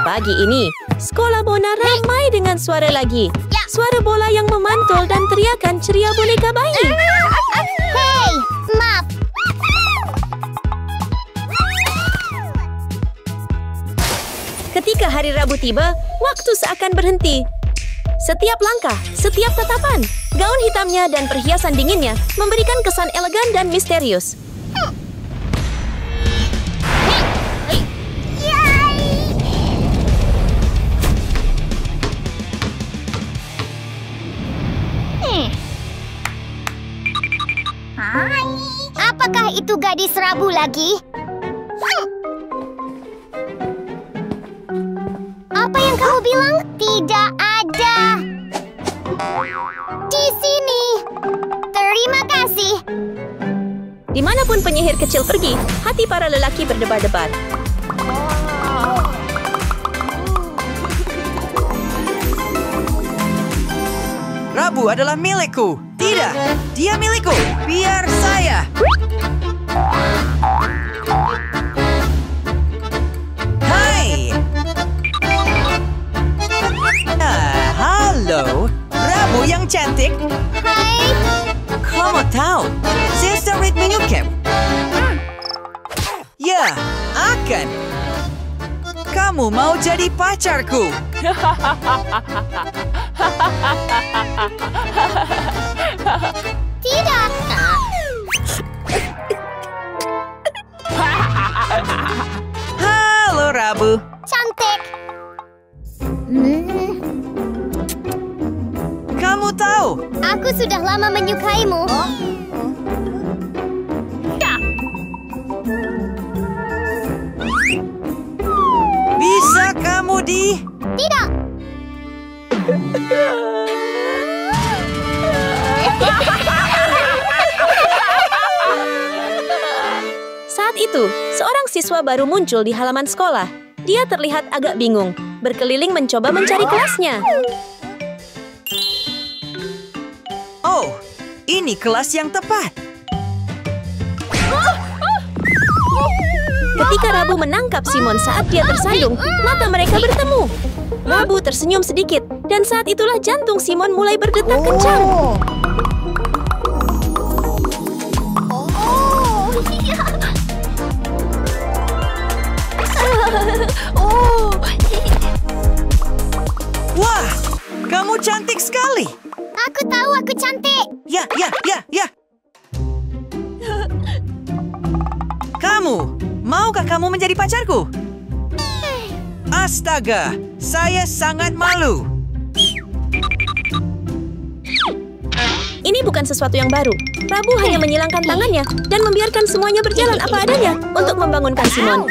Pagi ini, sekolah Mona ramai dengan suara lagi. Suara bola yang memantul dan teriakan ceria boneka bayi. Hei, maaf. Ketika hari Rabu tiba, waktu seakan berhenti. Setiap langkah, setiap tatapan, gaun hitamnya dan perhiasan dinginnya memberikan kesan elegan dan misterius. Apakah itu gadis Rabu lagi? Apa yang kamu bilang? Tidak ada. Di sini. Terima kasih. Dimanapun penyihir kecil pergi, hati para lelaki berdebar-debar. Rabu adalah milikku. Tidak, dia milikku. Biar saya. Hai. Halo, Rabu yang cantik. Hai. Kamu tahu, Sister Rit menyukai. Ya, akan. Kamu mau jadi pacarku. Tidak. Halo, Rabu. Cantik. Kamu tahu, Aku sudah lama menyukaimu. bisa kamu di... Tidak. Saat itu, seorang siswa baru muncul di halaman sekolah. Dia terlihat agak bingung, berkeliling mencoba mencari kelasnya. Oh, ini kelas yang tepat. Ketika Rabu menangkap Simon saat dia tersandung, mata mereka bertemu. Rabu tersenyum sedikit, dan saat itulah jantung Simon mulai berdetak kencang. Wah, kamu cantik sekali. Aku tahu aku cantik. Ya. Maukah kamu menjadi pacarku? Astaga, saya sangat malu. Ini bukan sesuatu yang baru. Rabu hanya menyilangkan tangannya dan membiarkan semuanya berjalan apa adanya untuk membangunkan Simon.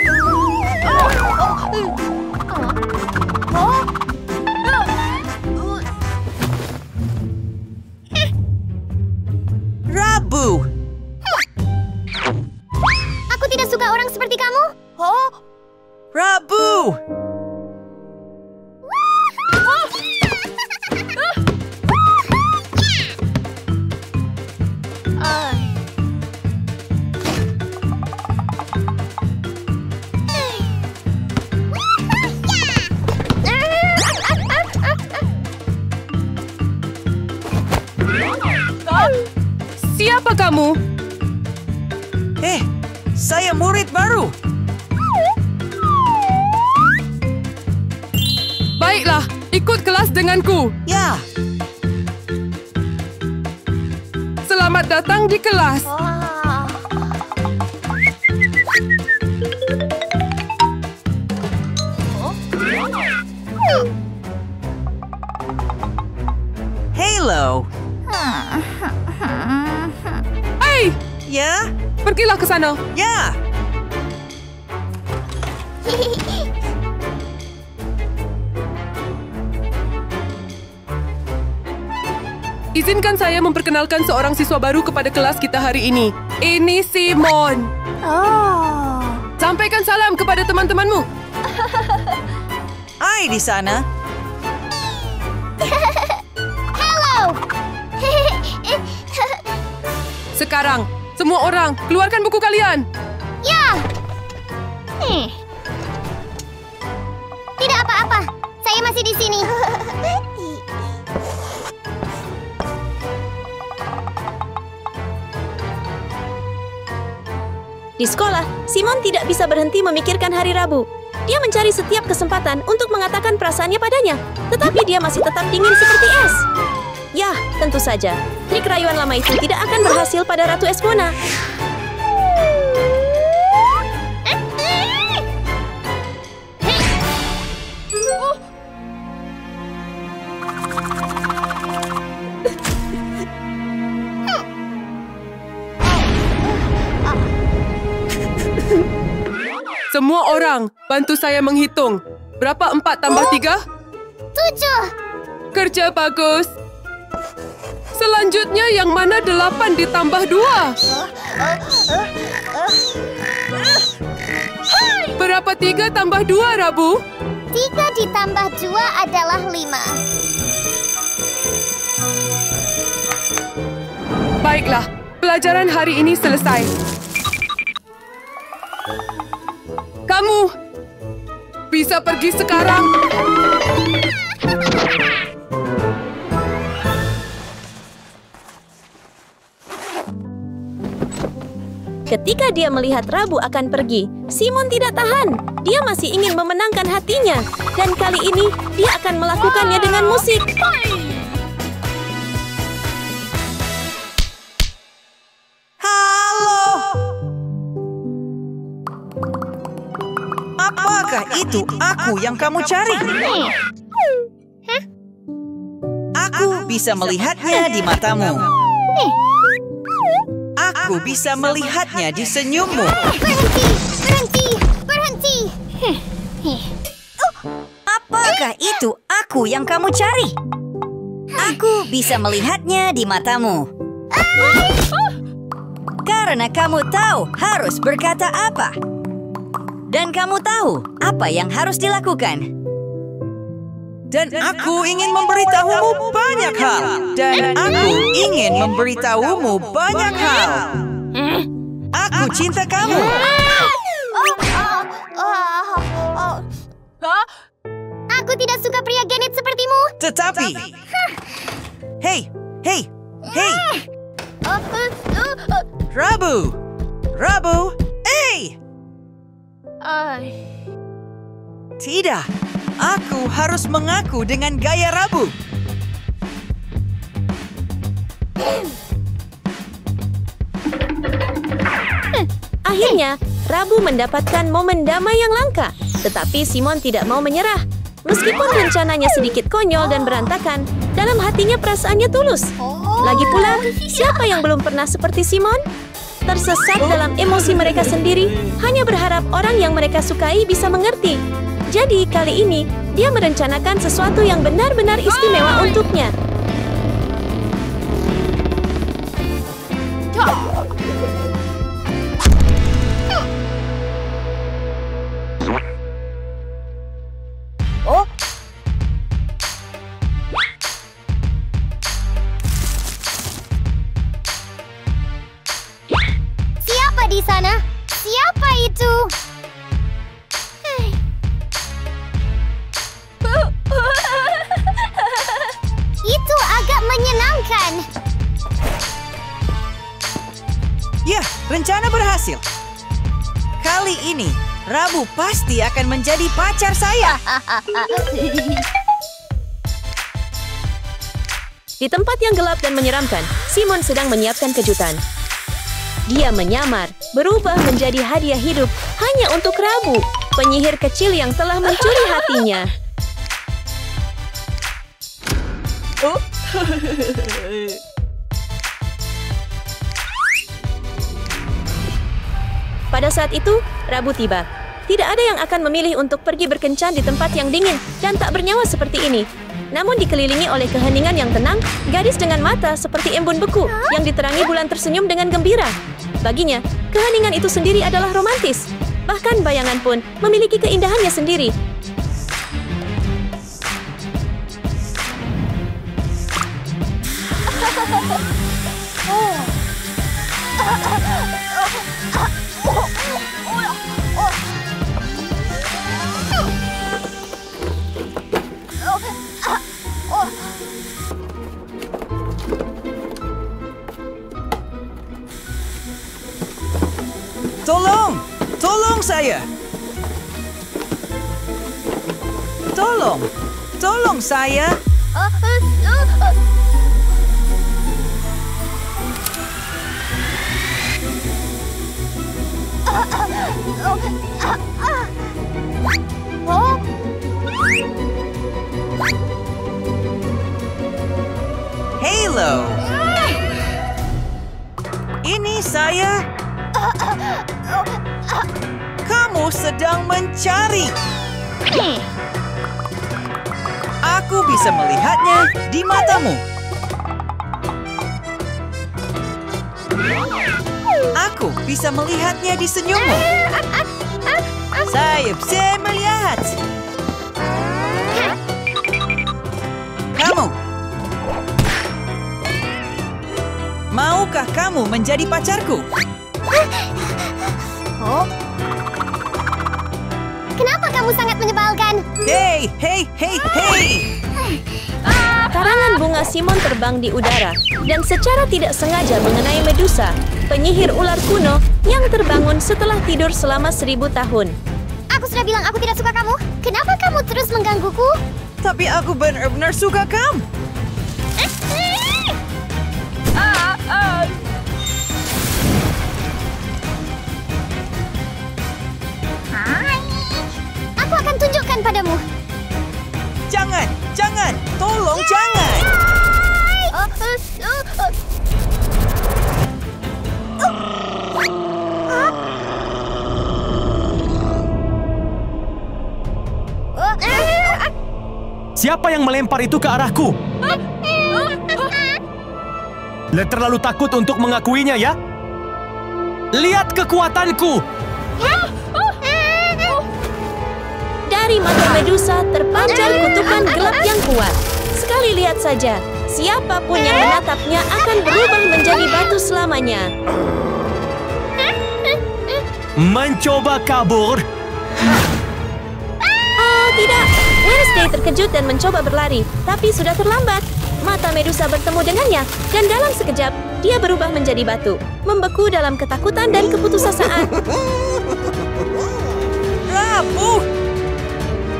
Rabu! Aku tidak suka orang seperti kamu. Rabu! Siapa kamu? Saya murid baru. Baiklah, ikut kelas denganku. Ya, Selamat datang di kelas. hello. Hei, Ya, pergilah ke sana. ya. Izinkan saya memperkenalkan seorang siswa baru kepada kelas kita hari ini. Ini Simon. Sampaikan salam kepada teman-temanmu. Hai di sana. Hello. Sekarang, semua orang, keluarkan buku kalian. Ya. Tidak apa-apa. berhenti di sini. Di sekolah, Simon tidak bisa berhenti memikirkan hari Rabu. Dia mencari setiap kesempatan untuk mengatakan perasaannya padanya, tetapi dia masih tetap dingin seperti es. Yah, tentu saja, trik rayuan lama itu tidak akan berhasil pada Ratu Esmona. Semua orang, bantu saya menghitung. Berapa 4 tambah 3? 7. Kerja bagus. Selanjutnya yang mana 8 ditambah 2? Berapa 3 tambah 2, Rabu? 3 ditambah 2 adalah 5. Baiklah, pelajaran hari ini selesai. Kamu bisa pergi sekarang. Ketika dia melihat Rabu akan pergi, Simon tidak tahan. Dia masih ingin memenangkan hatinya. Dan kali ini, dia akan melakukannya dengan musik. Halo! Apakah itu aku yang kamu cari? Aku bisa melihatnya di matamu. Aku bisa melihatnya di senyummu. Berhenti. Apakah itu aku yang kamu cari? Aku bisa melihatnya di matamu. Karena kamu tahu harus berkata apa. Dan kamu tahu apa yang harus dilakukan. Dan aku ingin memberitahumu banyak hal. Aku cinta kamu. Aku tidak suka pria genit sepertimu. Tetapi... Hei! Rabu! Hey! Tidak, aku harus mengaku dengan gaya Rabu. Akhirnya, Rabu mendapatkan momen damai yang langka. Tetapi Simon tidak mau menyerah. Meskipun rencananya sedikit konyol dan berantakan, dalam hatinya perasaannya tulus. Lagi pula, siapa yang belum pernah seperti Simon? Tersesat dalam emosi mereka sendiri, hanya berharap orang yang mereka sukai bisa mengerti. Jadi, kali ini, dia merencanakan sesuatu yang benar-benar istimewa untuknya. Siapa di sana? Siapa itu? Itu agak menyenangkan. Ya, rencana berhasil. Kali ini, Rabu pasti akan menjadi pacar saya. Di tempat yang gelap dan menyeramkan, Simon sedang menyiapkan kejutan. Dia menyamar, berubah menjadi hadiah hidup hanya untuk Rabu, penyihir kecil yang telah mencuri hatinya. Pada saat itu, Rabu tiba. Tidak ada yang akan memilih untuk pergi berkencan di tempat yang dingin dan tak bernyawa seperti ini. Namun dikelilingi oleh keheningan yang tenang, gadis dengan mata seperti embun beku yang diterangi bulan tersenyum dengan gembira. Baginya, keheningan itu sendiri adalah romantis. Bahkan bayangan pun memiliki keindahannya sendiri. Tolong saya. Halo. Ini saya. Kamu sedang mencari. Aku bisa melihatnya di matamu. Aku bisa melihatnya di senyummu. Saya bisa melihat. Kamu. Maukah kamu menjadi pacarku? Kenapa kamu sangat menyebalkan? Hei. Karangan bunga Simon terbang di udara dan secara tidak sengaja mengenai Medusa, penyihir ular kuno yang terbangun setelah tidur selama 1000 tahun. Aku sudah bilang aku tidak suka kamu. Kenapa kamu terus menggangguku? Tapi aku benar-benar suka kamu. Aku akan tunjukkan padamu. Jangan, tolong jangan. Siapa yang melempar itu ke arahku? Terlalu takut untuk mengakuinya ya? Lihat kekuatanku! Dari mata Medusa terpancar kutukan gelap yang kuat. Sekali lihat saja, siapapun yang menatapnya akan berubah menjadi batu selamanya. Mencoba kabur? Oh, tidak. Wednesday terkejut dan mencoba berlari, tapi sudah terlambat. Mata Medusa bertemu dengannya, dan dalam sekejap, dia berubah menjadi batu, membeku dalam ketakutan dan keputusasaan.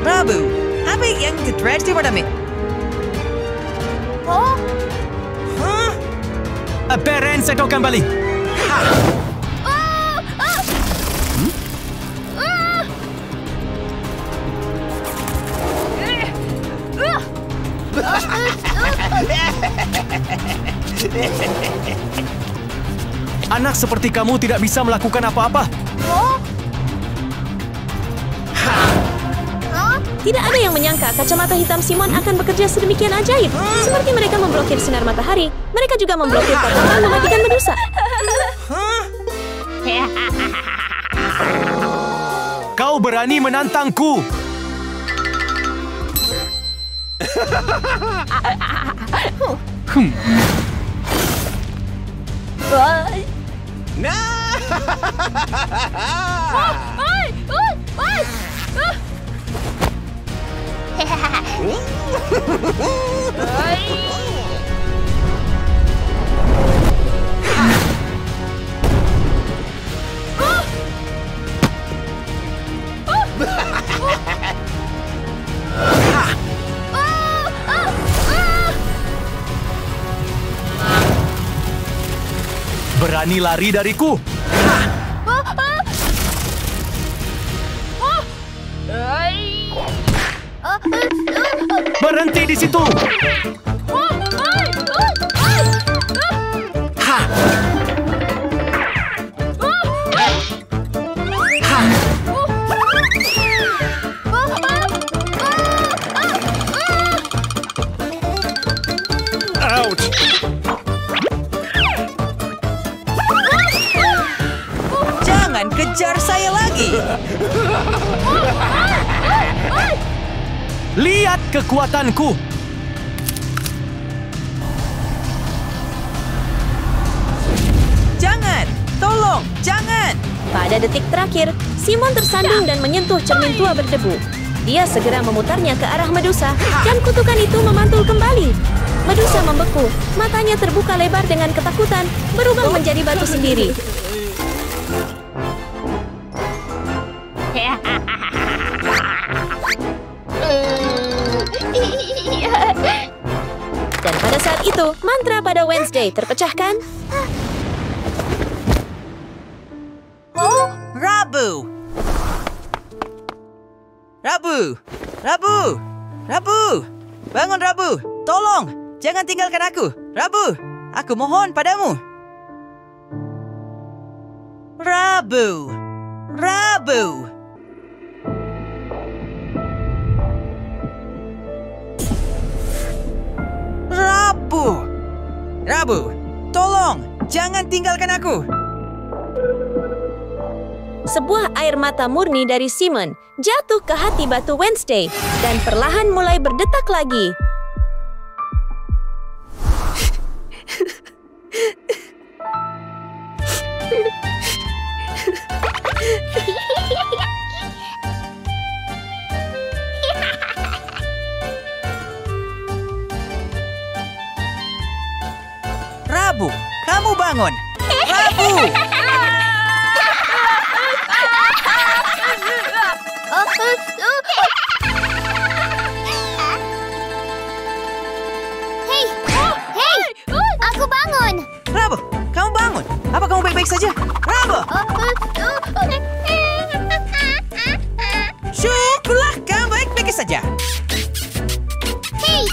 Rabu, apa yang terjadi padamu? Beren seto kembali. Anak seperti kamu tidak bisa melakukan apa-apa. Tidak ada yang menyangka kacamata hitam Simon akan bekerja sedemikian ajaib. Seperti mereka memblokir sinar matahari, mereka juga memblokir kotoran mematikan Medusa. Kau berani menantangku? Berani lari dariku? Berhenti di situ! Ouch! Jangan kejar saya lagi. Lihat kekuatanku! Jangan, tolong, jangan. Pada detik terakhir, Simon tersandung dan menyentuh cermin tua berdebu. Dia segera memutarnya ke arah Medusa, dan kutukan itu memantul kembali. Medusa membeku, matanya terbuka lebar dengan ketakutan, berubah menjadi batu sendiri. Mantra pada Wednesday terpecahkan. Rabu. Rabu. Rabu. Rabu. Bangun Rabu. Tolong, jangan tinggalkan aku. Rabu, aku mohon padamu. Rabu. Rabu. Rabu. Rabu, tolong, jangan tinggalkan aku. Sebuah air mata murni dari Simon jatuh ke hati batu Wednesday dan perlahan mulai berdetak lagi. Rabu, kamu bangun. Rabu. Hei, hei, aku bangun. Rabu, kamu bangun. Apa kamu baik-baik saja? Rabu. Syukurlah kamu baik-baik saja. Hei,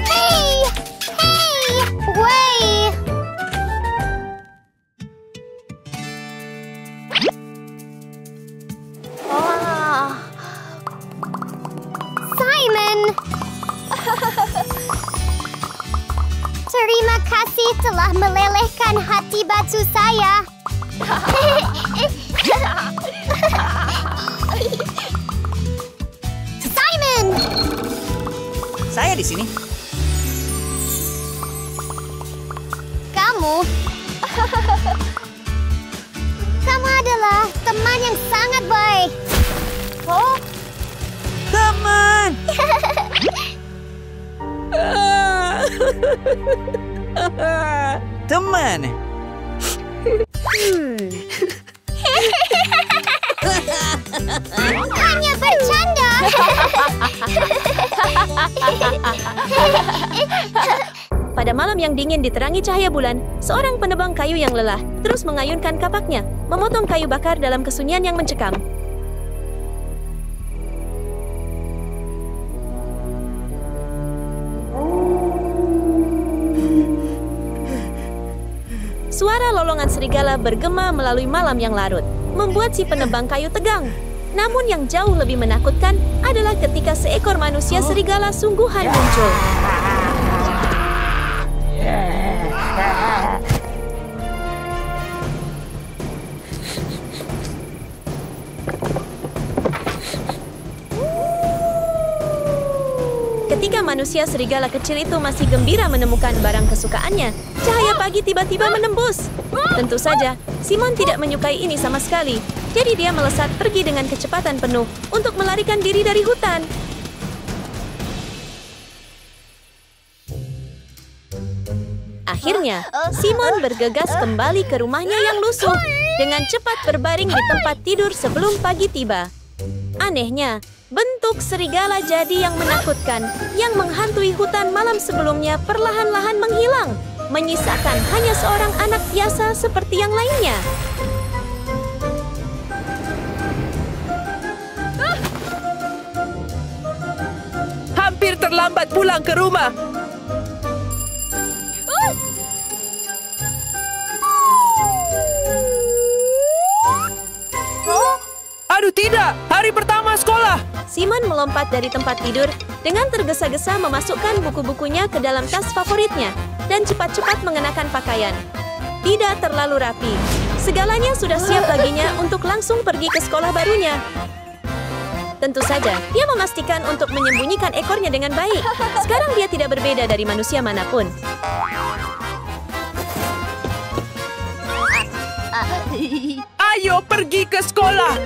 hei, hei, wei. Simon. Terima kasih telah melelehkan hati batu saya. Simon! Saya di sini. Kamu adalah teman yang sangat baik. Oh, Teman. Teman. hanya bercanda. Pada malam yang dingin diterangi cahaya bulan, seorang penebang kayu yang lelah terus mengayunkan kapaknya, memotong kayu bakar dalam kesunyian yang mencekam. Suara lolongan serigala bergema melalui malam yang larut, membuat si penebang kayu tegang. Namun yang jauh lebih menakutkan adalah ketika seekor manusia serigala sungguhan muncul. Ketika manusia serigala kecil itu masih gembira menemukan barang kesukaannya, cahaya pagi tiba-tiba menembus. Tentu saja, Simon tidak menyukai ini sama sekali. Jadi dia melesat pergi dengan kecepatan penuh untuk melarikan diri dari hutan. Akhirnya, Simon bergegas kembali ke rumahnya yang lusuh, dengan cepat berbaring di tempat tidur sebelum pagi tiba. Anehnya, bentuk serigala jadi yang menakutkan, yang menghantui hutan malam sebelumnya perlahan-lahan menghilang, menyisakan hanya seorang anak biasa seperti yang lainnya. Hampir terlambat pulang ke rumah. Aduh tidak, hari pertama sekolah. Simon melompat dari tempat tidur dengan tergesa-gesa memasukkan buku-bukunya ke dalam tas favoritnya dan cepat-cepat mengenakan pakaian. Tidak terlalu rapi. Segalanya sudah siap baginya untuk langsung pergi ke sekolah barunya. Tentu saja, dia memastikan untuk menyembunyikan ekornya dengan baik. Sekarang dia tidak berbeda dari manusia manapun. Ayo pergi ke sekolah.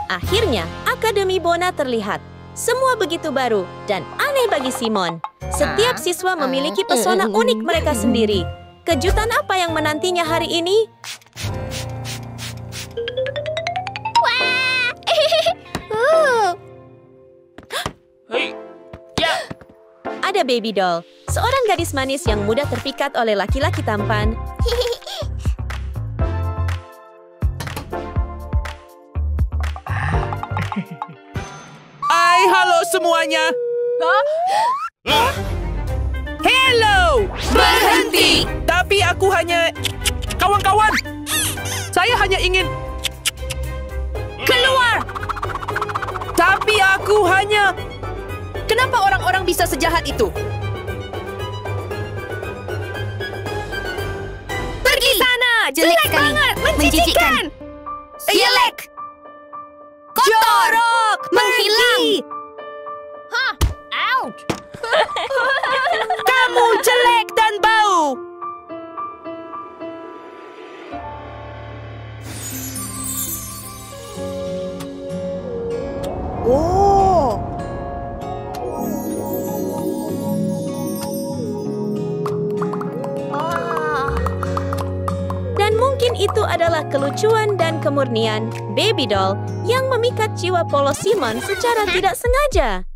Akhirnya, Akademi Bona terlihat. Semua begitu baru dan aneh bagi Simon. Setiap siswa memiliki pesona unik mereka sendiri. Kejutan apa yang menantinya hari ini? Ada baby doll. seorang gadis manis yang mudah terpikat oleh laki-laki tampan. Hai, halo semuanya. Hello! Berhenti! Tapi aku hanya... Kawan-kawan! Saya hanya ingin... Keluar! Tapi aku hanya... Kenapa orang-orang bisa sejahat itu? Pergi sana! Jelek banget! Menjijikkan! Jelek! Jorok! Menghilang! Kamu jelek dan bau! Dan mungkin itu adalah kelucuan dan kemurnian Baby Doll yang memikat jiwa polos Simon secara tidak sengaja.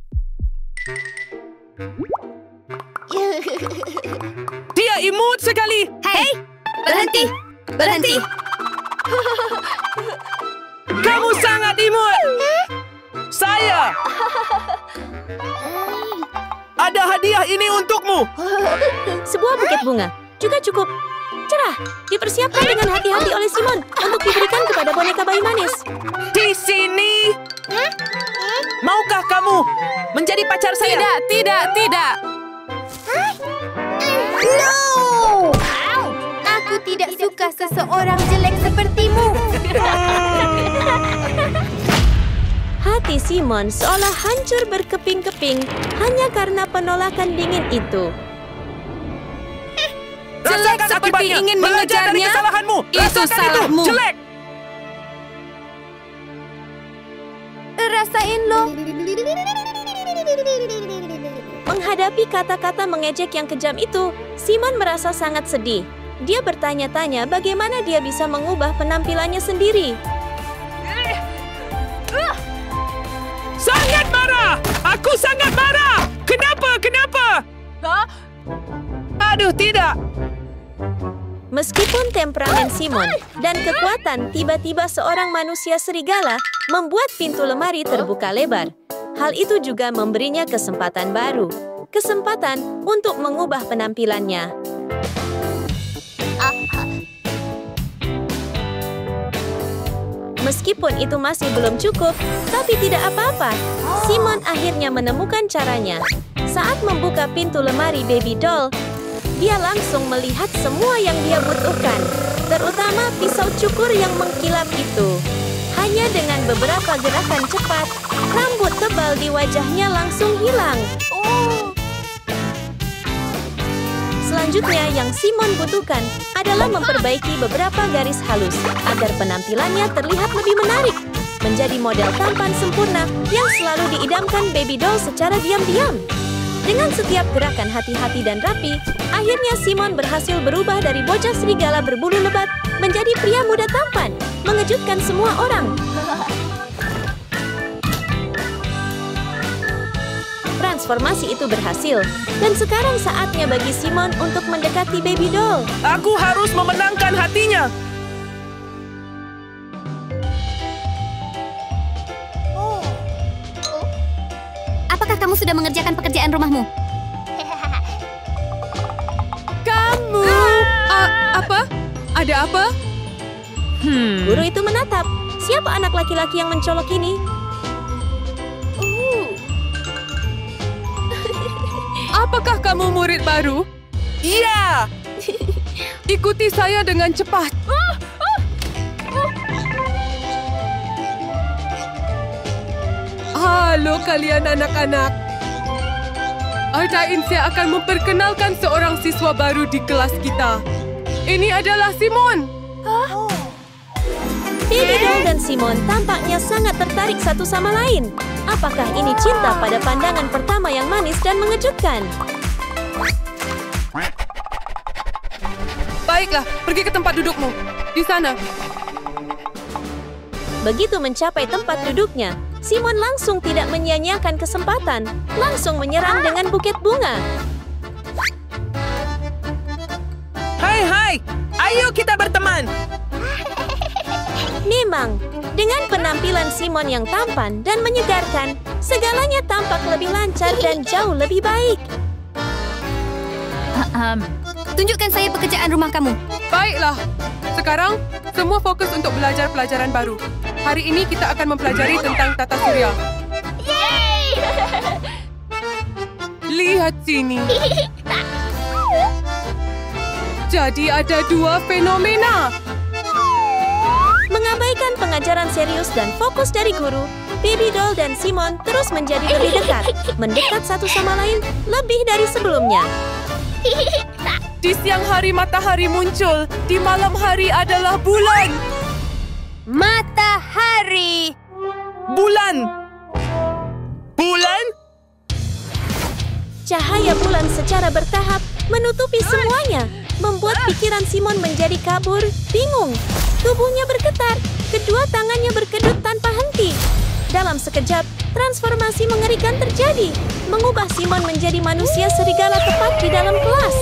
Dia imut sekali! Hei! Berhenti! Berhenti! Kamu sangat imut! Saya! Ada hadiah ini untukmu! Sebuah buket bunga juga cukup cerah dipersiapkan dengan hati-hati oleh Simon untuk diberikan kepada boneka bayi manis. Di sini! Maukah kamu menjadi pacar saya? Tidak, tidak, tidak! No! Aku tidak suka seseorang jelek sepertimu. Hati Simon seolah hancur berkeping-keping hanya karena penolakan dingin itu. Jelek Rasakan seperti akibatnya. ingin Belajar dari mengejarnya. kesalahanmu. Itu Rasakan salahmu. Jelek! Rasain lo. Menghadapi kata-kata mengejek yang kejam itu, Simon merasa sangat sedih. Dia bertanya-tanya bagaimana dia bisa mengubah penampilannya sendiri. Sangat marah! Aku sangat marah! Kenapa? Kenapa? Aduh, tidak! Meskipun temperamen Simon dan kekuatan tiba-tiba seorang manusia serigala membuat pintu lemari terbuka lebar. Hal itu juga memberinya kesempatan baru. Kesempatan untuk mengubah penampilannya. Meskipun itu masih belum cukup, tapi tidak apa-apa. Simon akhirnya menemukan caranya. Saat membuka pintu lemari Baby Doll, dia langsung melihat semua yang dia butuhkan, terutama pisau cukur yang mengkilap itu. Hanya dengan beberapa gerakan cepat, rambut tebal di wajahnya langsung hilang. Selanjutnya yang Simon butuhkan adalah memperbaiki beberapa garis halus agar penampilannya terlihat lebih menarik. Menjadi model tampan sempurna yang selalu diidamkan Baby Doll secara diam-diam. Dengan setiap gerakan hati-hati dan rapi, akhirnya Simon berhasil berubah dari bocah serigala berbulu lebat menjadi pria muda tampan, mengejutkan semua orang. Transformasi itu berhasil, dan sekarang saatnya bagi Simon untuk mendekati Baby Doll. Aku harus memenangkan hatinya! Apakah kamu sudah mengerjakan pekerjaan rumahmu? Kamu... apa? Ada apa? Guru itu menatap. Siapa anak laki-laki yang mencolok ini? Apakah kamu murid baru? Iya! Ikuti saya dengan cepat. Halo kalian anak-anak. Ardainsia akan memperkenalkan seorang siswa baru di kelas kita. Ini adalah Simon. Baby Doll dan Simon tampaknya sangat tertarik satu sama lain. Apakah ini cinta pada pandangan pertama yang manis dan mengejutkan? Baiklah, pergi ke tempat dudukmu. Di sana. Begitu mencapai tempat duduknya, Simon langsung tidak menyia-nyiakan kesempatan, langsung menyerang dengan buket bunga. Hai. Ayo kita berteman. Memang, dengan penampilan Simon yang tampan dan menyegarkan, segalanya tampak lebih lancar dan jauh lebih baik. Tunjukkan saya pekerjaan rumah kamu. Baiklah. Sekarang, semua fokus untuk belajar pelajaran baru. Hari ini kita akan mempelajari tentang tata surya. Lihat sini. Jadi ada dua fenomena. Mengabaikan pengajaran serius dan fokus dari guru, Baby Doll dan Simon terus menjadi lebih dekat, mendekat satu sama lain lebih dari sebelumnya. Di siang hari matahari muncul, di malam hari adalah bulan. Matahari. Bulan. Bulan? Cahaya bulan secara bertahap menutupi semuanya, membuat pikiran Simon menjadi kabur, bingung. Tubuhnya bergetar, kedua tangannya berkedut tanpa henti. Dalam sekejap, transformasi mengerikan terjadi, mengubah Simon menjadi manusia serigala tepat di dalam kelas.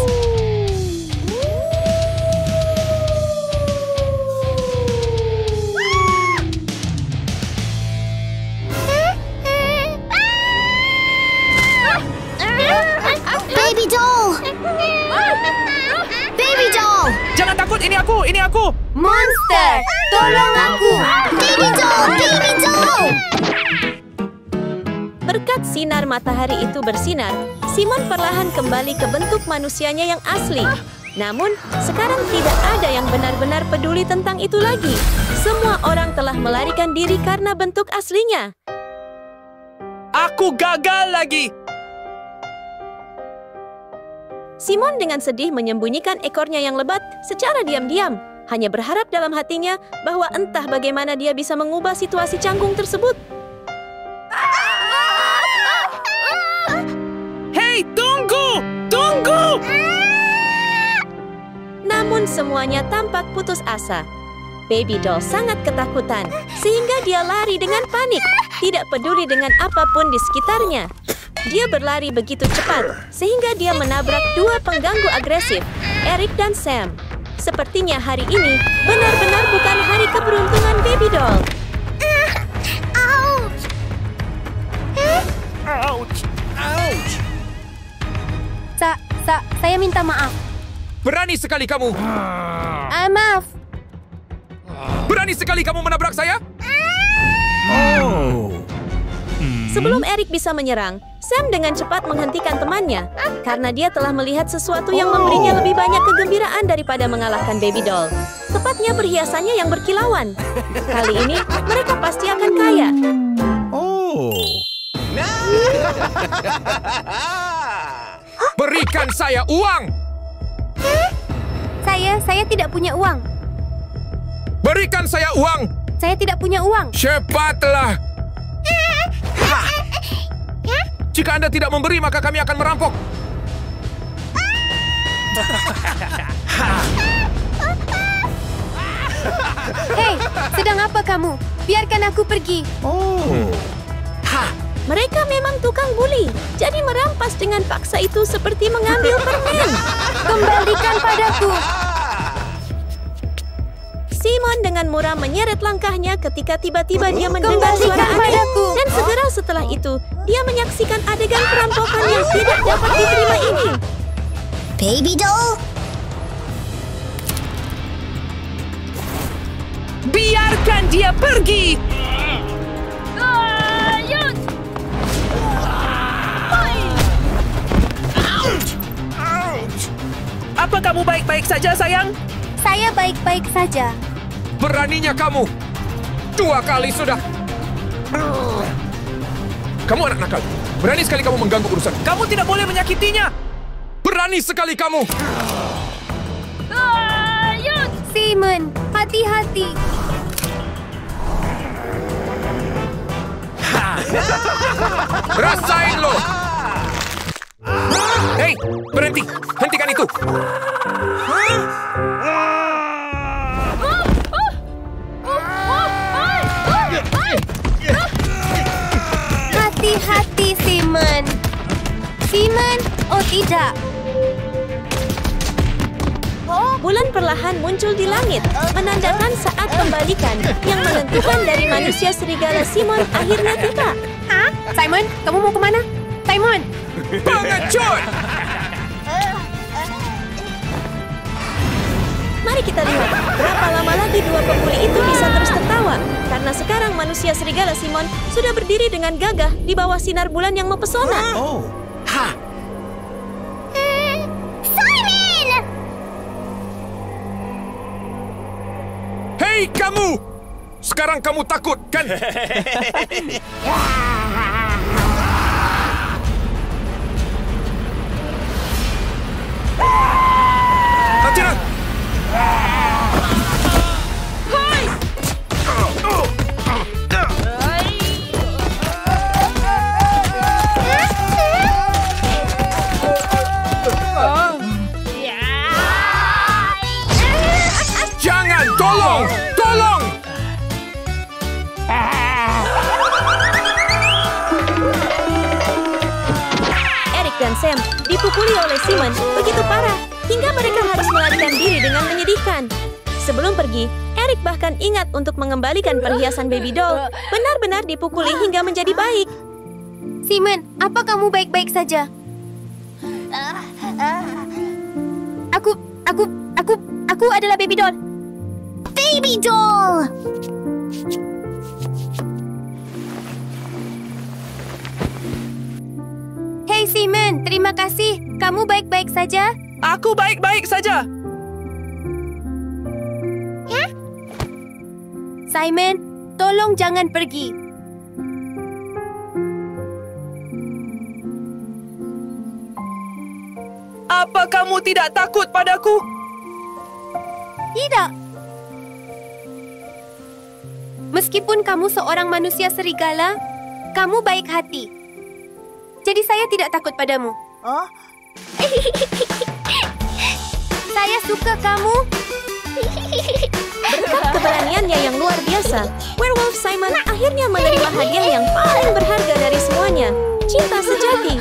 Baby doll. Baby doll. Jangan takut, ini aku. Monster, tolong aku. Baby doll, baby doll. Berkat sinar matahari itu bersinar, Simon perlahan kembali ke bentuk manusianya yang asli. Namun, sekarang tidak ada yang benar-benar peduli tentang itu lagi. Semua orang telah melarikan diri karena bentuk aslinya. Aku gagal lagi. Simon dengan sedih menyembunyikan ekornya yang lebat secara diam-diam, hanya berharap dalam hatinya bahwa entah bagaimana dia bisa mengubah situasi canggung tersebut. Hei, tunggu! Tunggu! Namun semuanya tampak putus asa. Baby Doll sangat ketakutan, sehingga dia lari dengan panik, tidak peduli dengan apapun di sekitarnya. Dia berlari begitu cepat, sehingga dia menabrak dua pengganggu agresif, Eric dan Sam. Sepertinya hari ini benar-benar bukan hari keberuntungan Baby Doll. Saya minta maaf. Berani sekali kamu! Maaf. Berani sekali kamu menabrak saya? Sebelum Eric bisa menyerang, Sam dengan cepat menghentikan temannya karena dia telah melihat sesuatu yang memberinya lebih banyak kegembiraan daripada mengalahkan Baby Doll. Tepatnya perhiasannya yang berkilauan. Kali ini mereka pasti akan kaya. Berikan saya uang! Saya tidak punya uang. Berikan saya uang! Saya tidak punya uang. Cepatlah! Jika Anda tidak memberi, maka kami akan merampok. Hei, sedang apa kamu? Biarkan aku pergi. Mereka memang tukang bully, jadi merampas dengan paksa itu seperti mengambil permen. Kembalikan padaku. Simon dengan muram menyeret langkahnya ketika tiba-tiba dia mendengar suara aneh. Dan segera setelah itu, dia menyaksikan adegan perampokan yang tidak dapat diterima ini. Baby doll. Biarkan dia pergi! Apa kamu baik-baik saja, sayang? Saya baik-baik saja. Beraninya kamu! 2 kali sudah! Kamu anak nakal. Berani sekali kamu mengganggu urusan. Kamu tidak boleh menyakitinya! Berani sekali kamu! Simon, hati-hati. Rasain lo! Hei, berhenti! Hentikan itu! Hati-hati, Simon. Simon, oh tidak. Oh. Bulan perlahan muncul di langit, menandakan saat pembalikan yang menentukan dari manusia serigala Simon akhirnya tiba. Simon, kamu mau kemana? Simon! Pengecut! Mari kita lihat berapa lama lagi dua pemuli itu bisa terus tertawa. Karena sekarang manusia serigala Simon sudah berdiri dengan gagah di bawah sinar bulan yang mempesona. Oh. Ha! Simon! Hei kamu! Sekarang kamu takut, kan? Hati-hati! Jangan! Tolong! Tolong! Eric dan Sam dipukuli oleh Simon begitu parah hingga mereka harus melarikan diri dengan menyedihkan. Sebelum pergi, Eric bahkan ingat untuk mengembalikan perhiasan baby doll. Benar-benar dipukuli hingga menjadi baik. Simon, apa kamu baik-baik saja? Aku adalah baby doll. Baby doll! Hey Simon, terima kasih. Kamu baik-baik saja? Aku baik-baik saja. Simon, tolong jangan pergi. Apa kamu tidak takut padaku? Tidak. Meskipun kamu seorang manusia serigala, kamu baik hati. Jadi saya tidak takut padamu. Oh, Saya suka kamu. Berkat keberaniannya yang luar biasa, Werewolf Simon akhirnya menerima hadiah yang paling berharga dari semuanya, cinta sejati.